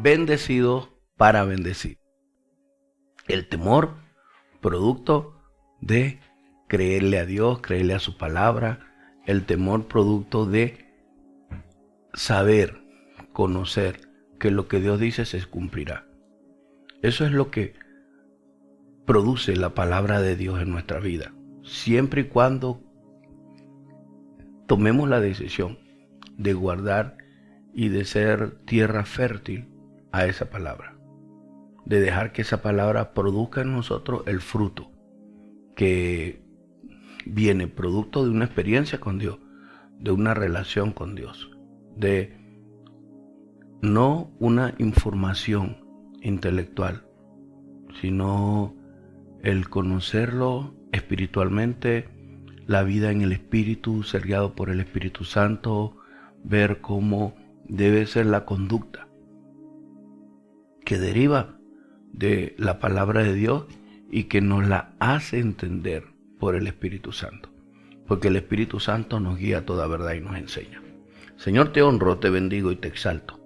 bendecidos para bendecir. El temor, producto de creerle a Dios, creerle a su palabra. El temor, producto de saber, conocer que lo que Dios dice se cumplirá. Eso es lo que produce la palabra de Dios en nuestra vida, siempre y cuando tomemos la decisión de guardar y de ser tierra fértil a esa palabra, de dejar que esa palabra produzca en nosotros el fruto que viene producto de una experiencia con Dios, de una relación con Dios, de no una información intelectual, sino el conocerlo espiritualmente, la vida en el Espíritu, ser guiado por el Espíritu Santo, ver cómo debe ser la conducta que deriva de la palabra de Dios y que nos la hace entender por el Espíritu Santo, porque el Espíritu Santo nos guía a toda verdad y nos enseña. Señor, te honro, te bendigo y te exalto.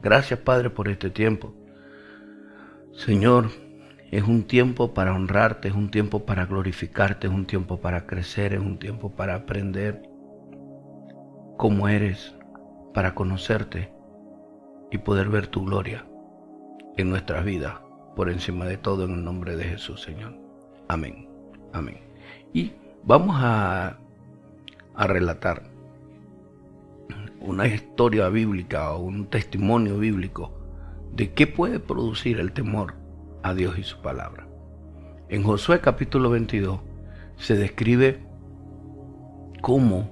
Gracias, Padre, por este tiempo. Señor, es un tiempo para honrarte, es un tiempo para glorificarte, es un tiempo para crecer, es un tiempo para aprender cómo eres, para conocerte y poder ver tu gloria en nuestras vidas, por encima de todo, en el nombre de Jesús, Señor. Amén, amén. Y vamos a relatar una historia bíblica o un testimonio bíblico de qué puede producir el temor a Dios y su palabra. En Josué capítulo 22 se describe cómo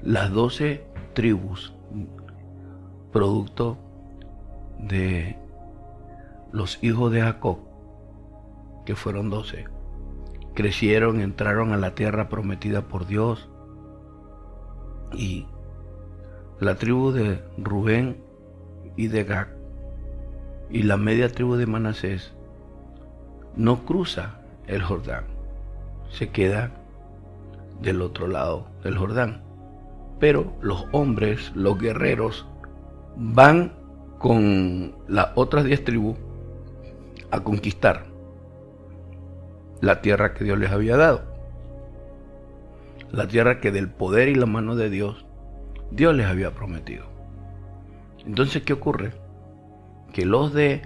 las 12 tribus, producto de los hijos de Jacob, que fueron 12, crecieron, entraron a la tierra prometida por Dios, y la tribu de Rubén y de Gad y la media tribu de Manasés no cruza el Jordán, se queda del otro lado del Jordán. Pero los hombres, los guerreros, van con las otras 10 tribus a conquistar la tierra que Dios les había dado, la tierra que del poder y la mano de Dios les había prometido. Entonces, ¿qué ocurre? Que los de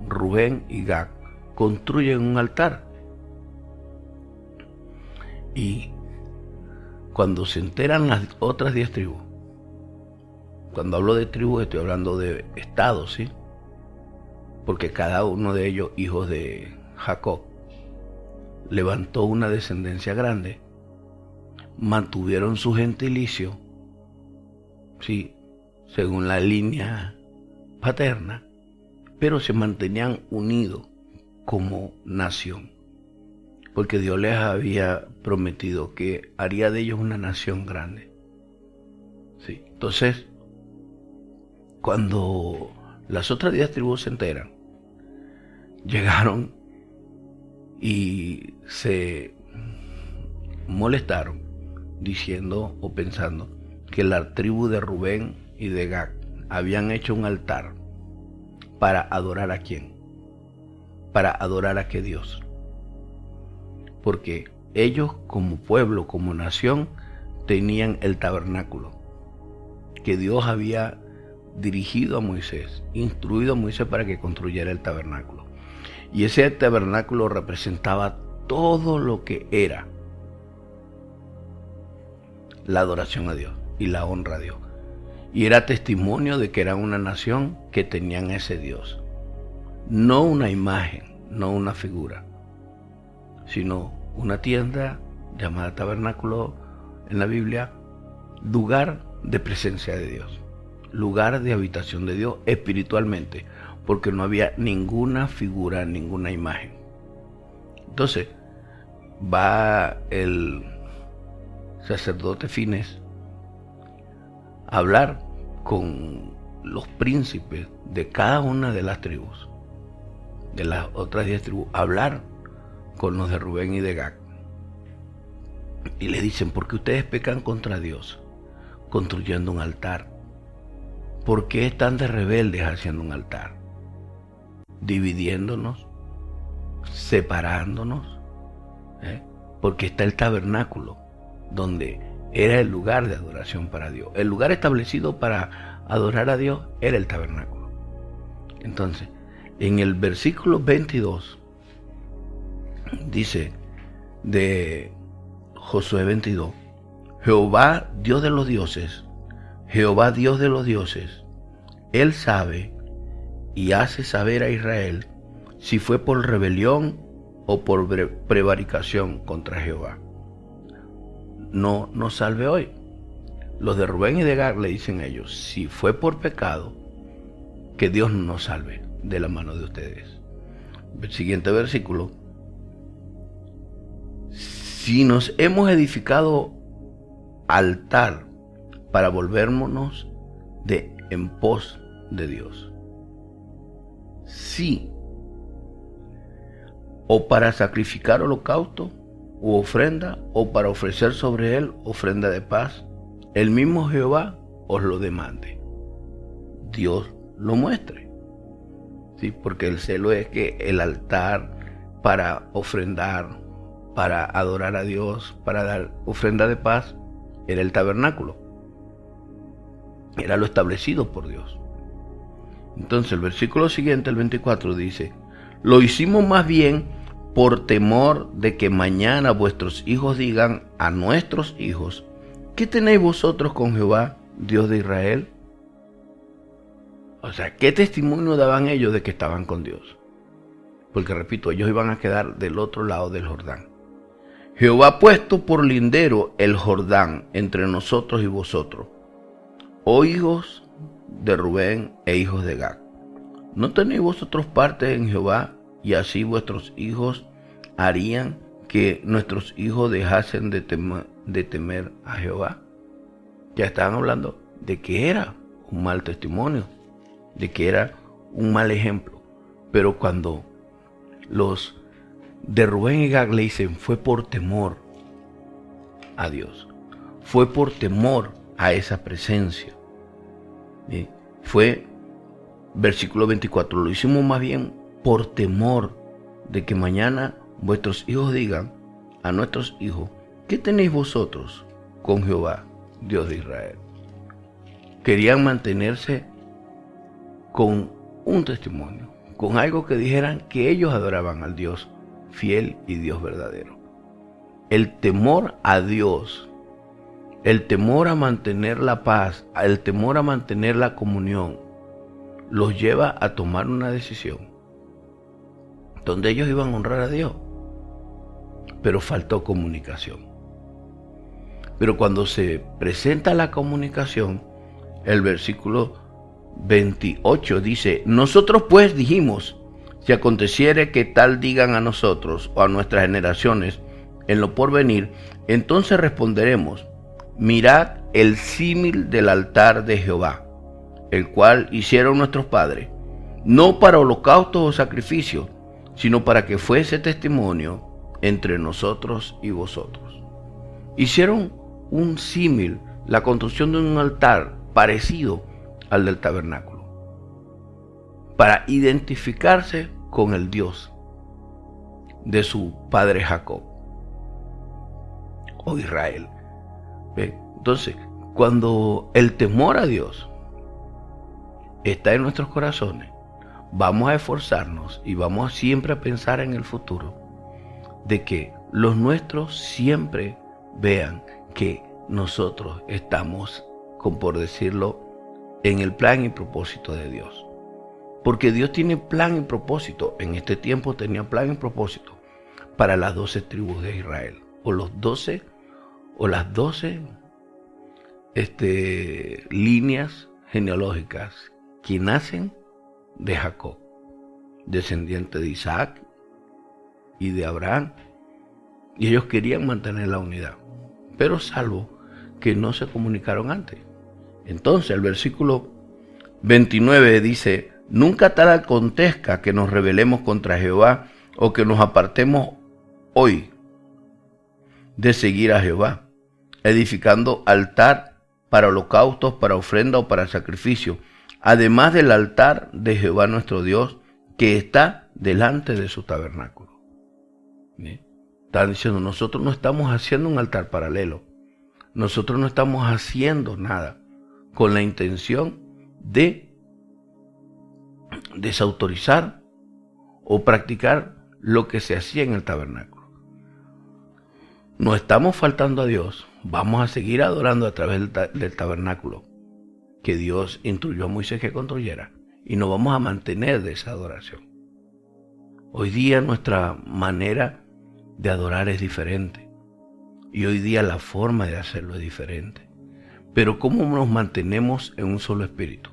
Rubén y Gad construyen un altar, y cuando se enteran las otras 10 tribus, cuando hablo de tribus estoy hablando de estados, ¿sí? Porque cada uno de ellos, hijos de Jacob, levantó una descendencia grande, mantuvieron su gentilicio, sí, según la línea paterna, pero se mantenían unidos como nación, porque Dios les había prometido que haría de ellos una nación grande. Sí. Entonces, cuando las otras 10 tribus se enteran, llegaron y se molestaron, diciendo o pensando que la tribu de Rubén y de Gad habían hecho un altar para adorar a quién, para adorar a qué Dios, porque ellos como pueblo, como nación, tenían el tabernáculo que Dios había dirigido a Moisés, instruido a Moisés para que construyera el tabernáculo, y ese tabernáculo representaba todo lo que era la adoración a Dios y la honra a Dios, y era testimonio de que era una nación que tenían ese Dios, no una imagen, no una figura, sino una tienda llamada tabernáculo en la Biblia, lugar de presencia de Dios, lugar de habitación de Dios espiritualmente, porque no había ninguna figura, ninguna imagen. Entonces va el sacerdote Fines a hablar con los príncipes de cada una de las tribus, de las otras 10 tribus, hablar con los de Rubén y de Gad, y le dicen: ¿por qué ustedes pecan contra Dios construyendo un altar ¿por qué están de rebeldes haciendo un altar? Dividiéndonos, separándonos, porque está el tabernáculo, donde era el lugar de adoración para Dios. El lugar establecido para adorar a Dios era el tabernáculo. Entonces, en el versículo 22, dice de Josué 22, Jehová Dios de los dioses, Jehová Dios de los dioses, Él sabe y hace saber a Israel si fue por rebelión o por prevaricación contra Jehová. No nos salve hoy. Los de Rubén y de Gad le dicen a ellos, si fue por pecado, que Dios nos salve de la mano de ustedes. El siguiente versículo, si nos hemos edificado altar para volvernos en pos de Dios, sí, o para sacrificar holocausto u ofrenda, o para ofrecer sobre él ofrenda de paz, el mismo Jehová os lo demande, Dios lo muestre. Sí, porque el celo es que el altar para ofrendar, para adorar a Dios, para dar ofrenda de paz, era el tabernáculo. Era lo establecido por Dios. Entonces el versículo siguiente, el 24, dice, lo hicimos más bien por temor de que mañana vuestros hijos digan a nuestros hijos, ¿qué tenéis vosotros con Jehová, Dios de Israel? O sea, ¿qué testimonio daban ellos de que estaban con Dios? Porque repito, ellos iban a quedar del otro lado del Jordán. Jehová ha puesto por lindero el Jordán entre nosotros y vosotros, oh hijos de Rubén e hijos de Gad. ¿No tenéis vosotros parte en Jehová? Y así vuestros hijos harían que nuestros hijos dejasen de temer a Jehová. Ya estaban hablando de que era un mal testimonio, de que era un mal ejemplo. Pero cuando los de Rubén y Gad le dicen, fue por temor a Dios, fue por temor a esa presencia. ¿Sí? Fue, versículo 24, lo hicimos más bien por temor de que mañana vuestros hijos digan a nuestros hijos, ¿qué tenéis vosotros con Jehová, Dios de Israel? Querían mantenerse con un testimonio, con algo que dijeran que ellos adoraban al Dios fiel y Dios verdadero. El temor a Dios, el temor a mantener la paz, el temor a mantener la comunión, los lleva a tomar una decisión donde ellos iban a honrar a Dios, pero faltó comunicación. Pero cuando se presenta la comunicación, el versículo 28 dice, nosotros pues dijimos, si aconteciere que tal digan a nosotros o a nuestras generaciones en lo porvenir, entonces responderemos, mirad el símil del altar de Jehová, el cual hicieron nuestros padres, no para holocaustos o sacrificios, sino para que fuese testimonio entre nosotros y vosotros. Hicieron un símil, la construcción de un altar parecido al del tabernáculo, para identificarse con el Dios de su padre Jacob o Israel. ¿Ve? Entonces, cuando el temor a Dios está en nuestros corazones, vamos a esforzarnos y vamos siempre a pensar en el futuro, de que los nuestros siempre vean que nosotros estamos, por decirlo, en el plan y propósito de Dios. Porque Dios tiene plan y propósito. En este tiempo tenía plan y propósito para las 12 tribus de Israel, o los 12, o las 12 líneas genealógicas que nacen de Jacob, descendiente de Isaac y de Abraham, y ellos querían mantener la unidad, pero salvo que no se comunicaron antes. Entonces el versículo 29 dice, nunca tal acontezca que nos rebelemos contra Jehová o que nos apartemos hoy de seguir a Jehová, edificando altar para holocaustos, para ofrenda o para sacrificio, además del altar de Jehová nuestro Dios, que está delante de su tabernáculo. ¿Bien? Están diciendo, nosotros no estamos haciendo un altar paralelo. Nosotros no estamos haciendo nada con la intención de desautorizar o practicar lo que se hacía en el tabernáculo. No estamos faltando a Dios. Vamos a seguir adorando a través del tabernáculo que Dios instruyó a Moisés que construyera, y nos vamos a mantener de esa adoración. Hoy día nuestra manera de adorar es diferente, y hoy día la forma de hacerlo es diferente. Pero ¿cómo nos mantenemos en un solo espíritu?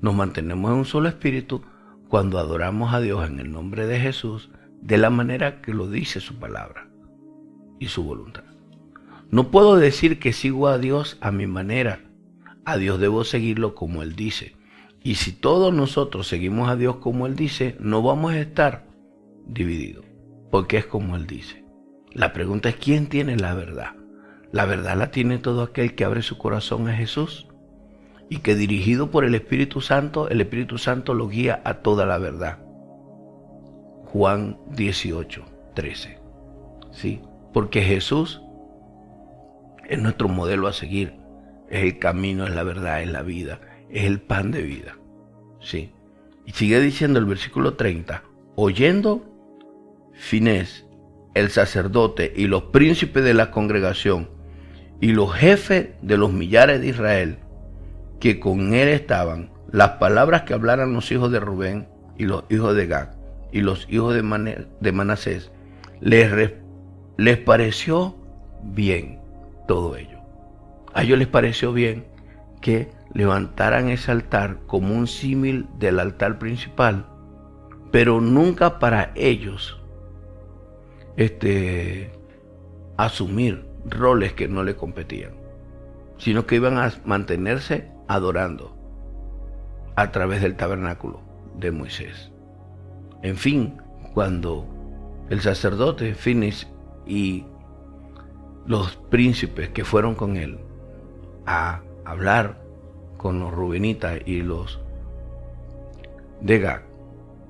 Nos mantenemos en un solo espíritu cuando adoramos a Dios en el nombre de Jesús, de la manera que lo dice su palabra y su voluntad. No puedo decir que sigo a Dios a mi manera. A Dios debo seguirlo como Él dice. Y si todos nosotros seguimos a Dios como Él dice, no vamos a estar divididos, porque es como Él dice. La pregunta es, ¿quién tiene la verdad? La verdad la tiene todo aquel que abre su corazón a Jesús y que, dirigido por el Espíritu Santo lo guía a toda la verdad. Juan 18:13. ¿Sí? Porque Jesús es nuestro modelo a seguir. Es el camino, es la verdad, es la vida, es el pan de vida. ¿Sí? Y sigue diciendo el versículo 30, oyendo Finés, el sacerdote, y los príncipes de la congregación, y los jefes de los millares de Israel, que con él estaban, las palabras que hablaran los hijos de Rubén, y los hijos de Gad, y los hijos de Manasés, les pareció bien todo ello. A ellos les pareció bien que levantaran ese altar como un símil del altar principal, pero nunca para ellos asumir roles que no le competían, sino que iban a mantenerse adorando a través del tabernáculo de Moisés. En fin, cuando el sacerdote Finés y los príncipes que fueron con él a hablar con los rubenitas y los de Gad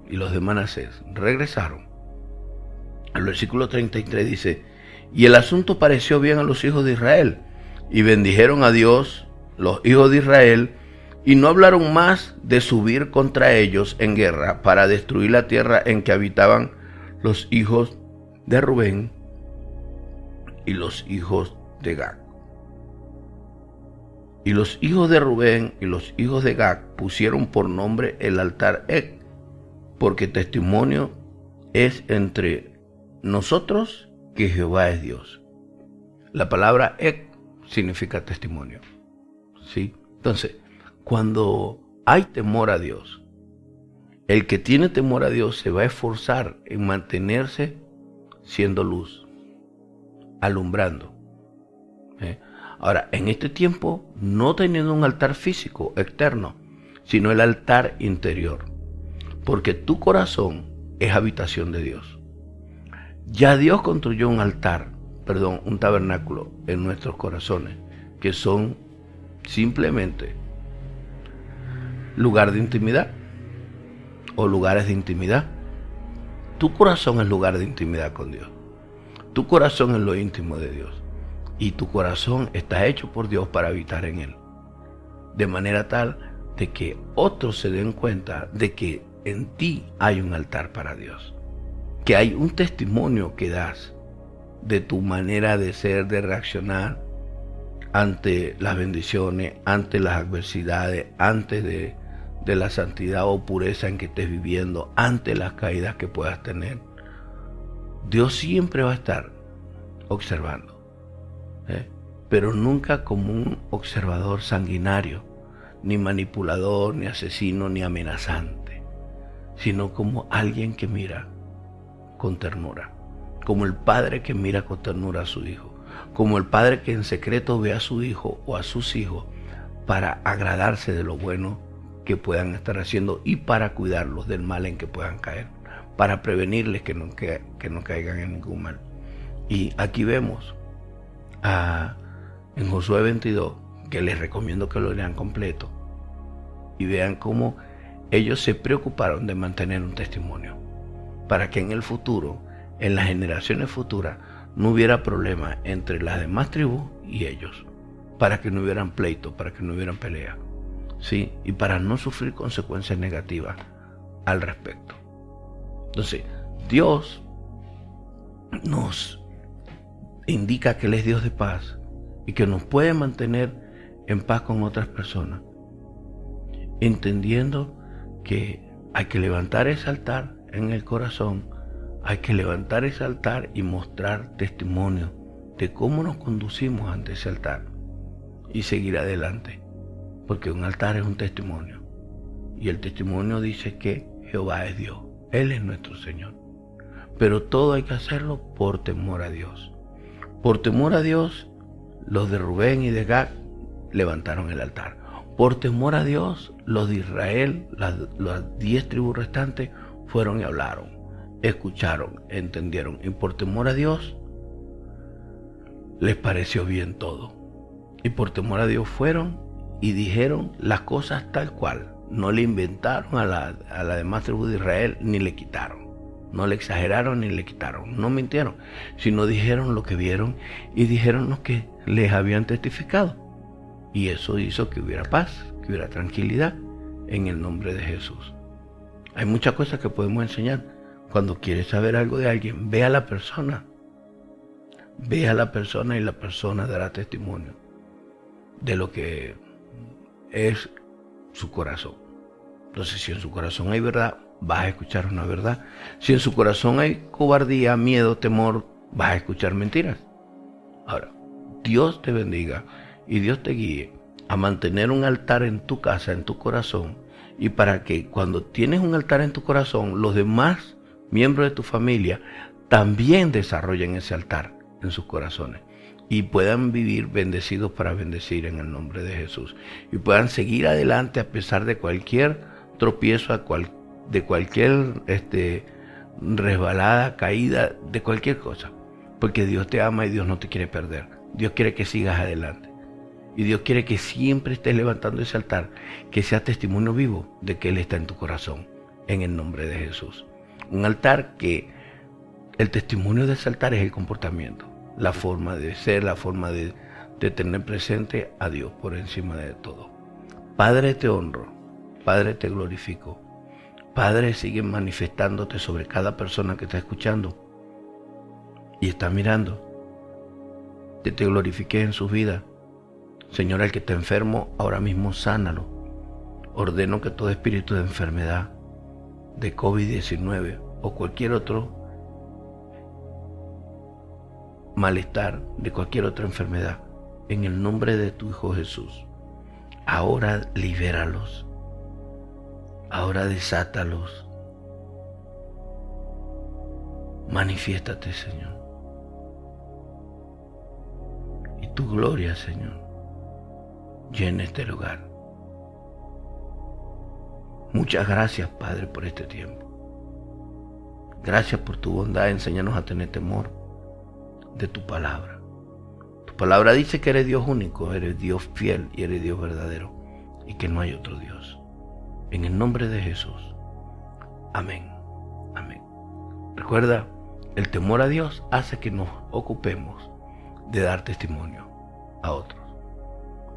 y los de Manasés, regresaron. El versículo 33 dice, y el asunto pareció bien a los hijos de Israel, y bendijeron a Dios los hijos de Israel, y no hablaron más de subir contra ellos en guerra para destruir la tierra en que habitaban los hijos de Rubén y los hijos de Gad. Y los hijos de Rubén y los hijos de Gad pusieron por nombre el altar Ek, porque testimonio es entre nosotros que Jehová es Dios. La palabra Ek significa testimonio. ¿Sí? Entonces, cuando hay temor a Dios, el que tiene temor a Dios se va a esforzar en mantenerse siendo luz, alumbrando. Ahora, en este tiempo, no teniendo un altar físico externo, sino el altar interior, porque tu corazón es habitación de Dios. Ya Dios construyó un tabernáculo en nuestros corazones, que son simplemente lugar de intimidad o lugares de intimidad. Tu corazón es lugar de intimidad con Dios. Tu corazón es lo íntimo de Dios. Y tu corazón está hecho por Dios para habitar en él. De manera tal de que otros se den cuenta de que en ti hay un altar para Dios. Que hay un testimonio que das de tu manera de ser, de reaccionar ante las bendiciones, ante las adversidades, antes de la santidad o pureza en que estés viviendo, ante las caídas que puedas tener. Dios siempre va a estar observando, pero nunca como un observador sanguinario, ni manipulador, ni asesino, ni amenazante, sino como alguien que mira con ternura, como el padre que mira con ternura a su hijo, como el padre que en secreto ve a su hijo o a sus hijos para agradarse de lo bueno que puedan estar haciendo y para cuidarlos del mal en que puedan caer, para prevenirles que no caigan en ningún mal. Y aquí vemos en Josué 22, que les recomiendo que lo lean completo, y vean cómo ellos se preocuparon de mantener un testimonio, para que en el futuro, en las generaciones futuras, no hubiera problema entre las demás tribus y ellos, para que no hubieran pleitos, para que no hubieran peleas, ¿sí? Y para no sufrir consecuencias negativas al respecto. Entonces, Dios nos indica que Él es Dios de paz y que nos puede mantener en paz con otras personas, entendiendo que hay que levantar ese altar en el corazón, hay que levantar ese altar y mostrar testimonio de cómo nos conducimos ante ese altar y seguir adelante, porque un altar es un testimonio y el testimonio dice que Jehová es Dios, Él es nuestro Señor, pero todo hay que hacerlo por temor a Dios. Por temor a Dios, los de Rubén y de Gad levantaron el altar. Por temor a Dios, los de Israel, las 10 tribus restantes, fueron y hablaron, escucharon, entendieron. Y por temor a Dios, les pareció bien todo. Y por temor a Dios fueron y dijeron las cosas tal cual. No le inventaron a la demás tribu de Israel, ni le quitaron. No le exageraron ni le quitaron. No mintieron, sino dijeron lo que vieron y dijeron lo que les habían testificado. Y eso hizo que hubiera paz, que hubiera tranquilidad en el nombre de Jesús. Hay muchas cosas que podemos enseñar. Cuando quieres saber algo de alguien, ve a la persona. Ve a la persona y la persona dará testimonio de lo que es su corazón. Entonces, si en su corazón hay verdad, vas a escuchar una verdad. Si en su corazón hay cobardía, miedo, temor, vas a escuchar mentiras. Ahora, Dios te bendiga y Dios te guíe a mantener un altar en tu casa, en tu corazón, y para que cuando tienes un altar en tu corazón, los demás miembros de tu familia también desarrollen ese altar en sus corazones y puedan vivir bendecidos para bendecir en el nombre de Jesús, y puedan seguir adelante a pesar de cualquier tropiezo, de cualquier resbalada, caída, de cualquier cosa, porque Dios te ama y Dios no te quiere perder. Dios quiere que sigas adelante y Dios quiere que siempre estés levantando ese altar, que sea testimonio vivo de que Él está en tu corazón, en el nombre de Jesús. Un altar que el testimonio de ese altar es el comportamiento, la forma de ser, la forma de tener presente a Dios por encima de todo. Padre, te honro, Padre, te glorifico. Padre, sigue manifestándote sobre cada persona que está escuchando y está mirando. Que te glorifiques en sus vidas. Señor, el que está enfermo, ahora mismo sánalo. Ordeno que todo espíritu de enfermedad, de COVID-19 o cualquier otro malestar, de cualquier otra enfermedad, en el nombre de tu Hijo Jesús, ahora libéralos. Ahora desátalos. Manifiéstate, Señor. Y tu gloria, Señor, llena este lugar. Muchas gracias, Padre, por este tiempo. Gracias por tu bondad. Enséñanos a tener temor de tu palabra. Tu palabra dice que eres Dios único, eres Dios fiel y eres Dios verdadero, y que no hay otro Dios. En el nombre de Jesús. Amén. Amén. Recuerda, el temor a Dios hace que nos ocupemos de dar testimonio a otros.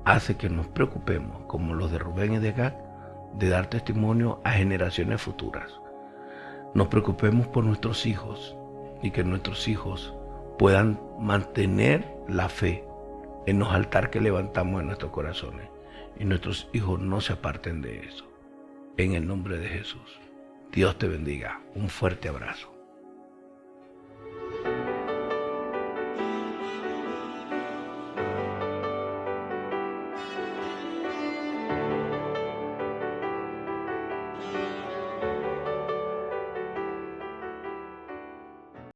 Hace que nos preocupemos, como los de Rubén y de Gad, de dar testimonio a generaciones futuras. Nos preocupemos por nuestros hijos y que nuestros hijos puedan mantener la fe en los altares que levantamos en nuestros corazones y nuestros hijos no se aparten de eso. En el nombre de Jesús. Dios te bendiga. Un fuerte abrazo.